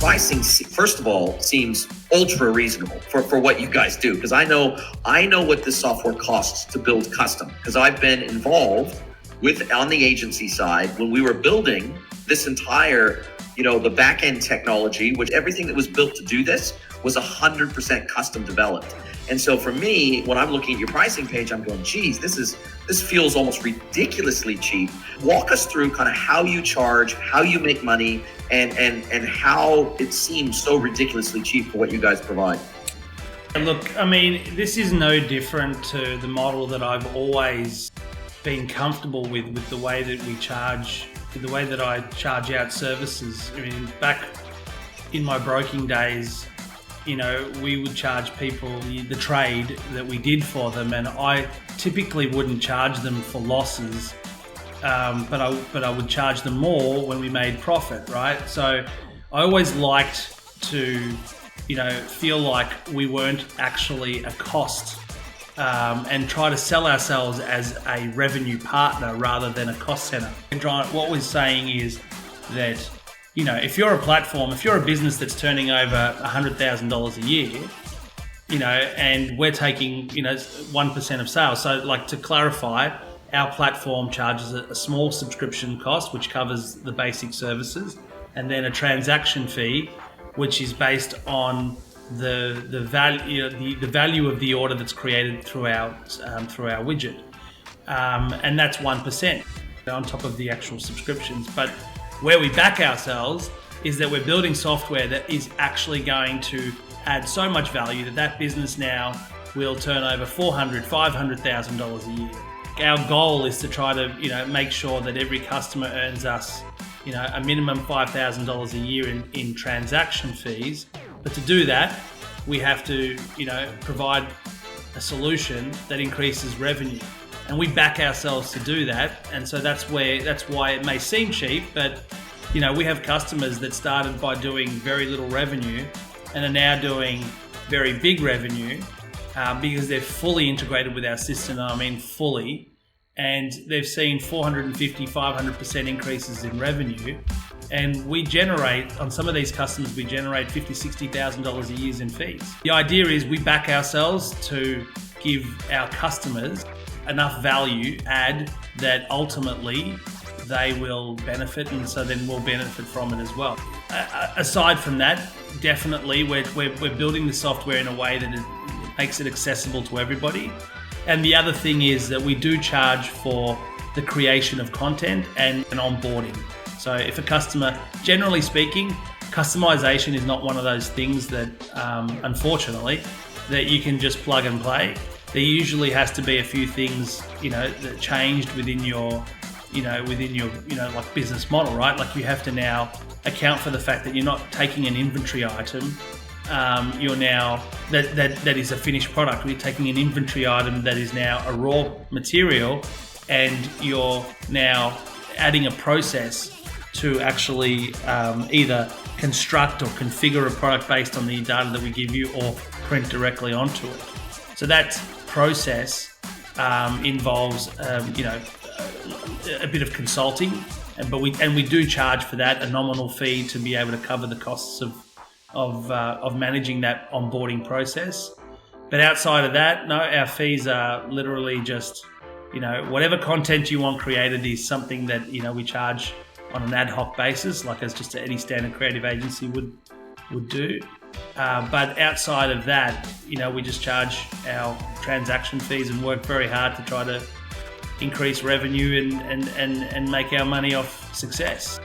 pricing, first of all, seems ultra reasonable for what you guys do. Because I know what this software costs to build custom, because I've been involved on the agency side when we were building this entire, the back-end technology, which everything that was built to do this was 100% custom developed. And so for me, when I'm looking at your pricing page, I'm going, geez, this feels almost ridiculously cheap. Walk us through kind of how you charge, how you make money, and how it seems so ridiculously cheap for what you guys provide. Look, I mean, this is no different to the model that I've always been comfortable with the way that we charge, the way that I charge out services. I mean, back in my broking days, we would charge people the trade that we did for them, and I typically wouldn't charge them for losses, but I would charge them more when we made profit, right? So I always liked to, feel like we weren't actually a cost, and try to sell ourselves as a revenue partner rather than a cost center. What we're saying is that, if you're a platform, if you're a business that's turning over $100,000 a year, and we're taking, 1% of sales. So like, to clarify, our platform charges a small subscription cost, which covers the basic services, and then a transaction fee, which is based on the value of the order that's created through our widget, and that's 1% on top of the actual subscriptions. But where we back ourselves is that we're building software that is actually going to add so much value that business now will turn over $400,000-$500,000 a year. Our goal is to try to make sure that every customer earns us a minimum $5,000 a year in transaction fees. But to do that, we have to provide a solution that increases revenue, and we back ourselves to do that. And so that's why it may seem cheap, but we have customers that started by doing very little revenue and are now doing very big revenue because they're fully integrated with our system. I mean fully, and they've seen 450-500% increases in revenue. And we generate, on some of these customers, we generate $50,000-$60,000 a year in fees. The idea is we back ourselves to give our customers enough value add that ultimately they will benefit, and so then we'll benefit from it as well. Aside from that, definitely we're building the software in a way that it makes it accessible to everybody. And the other thing is that we do charge for the creation of content and onboarding. So if a customer, generally speaking, customization is not one of those things that, unfortunately, that you can just plug and play. There usually has to be a few things, that changed within your like business model, right? Like, you have to now account for the fact that you're not taking an inventory item. You're now that is a finished product. We're taking an inventory item that is now a raw material, and you're now adding a process to actually either construct or configure a product based on the data that we give you, or print directly onto it. So that process involves a bit of consulting, but we do charge for that a nominal fee to be able to cover the costs of managing that onboarding process. But outside of that, no, our fees are literally just whatever content you want created is something that we charge on an ad hoc basis, like as just any standard creative agency would do. But outside of that, we just charge our transaction fees and work very hard to try to increase revenue and make our money off success.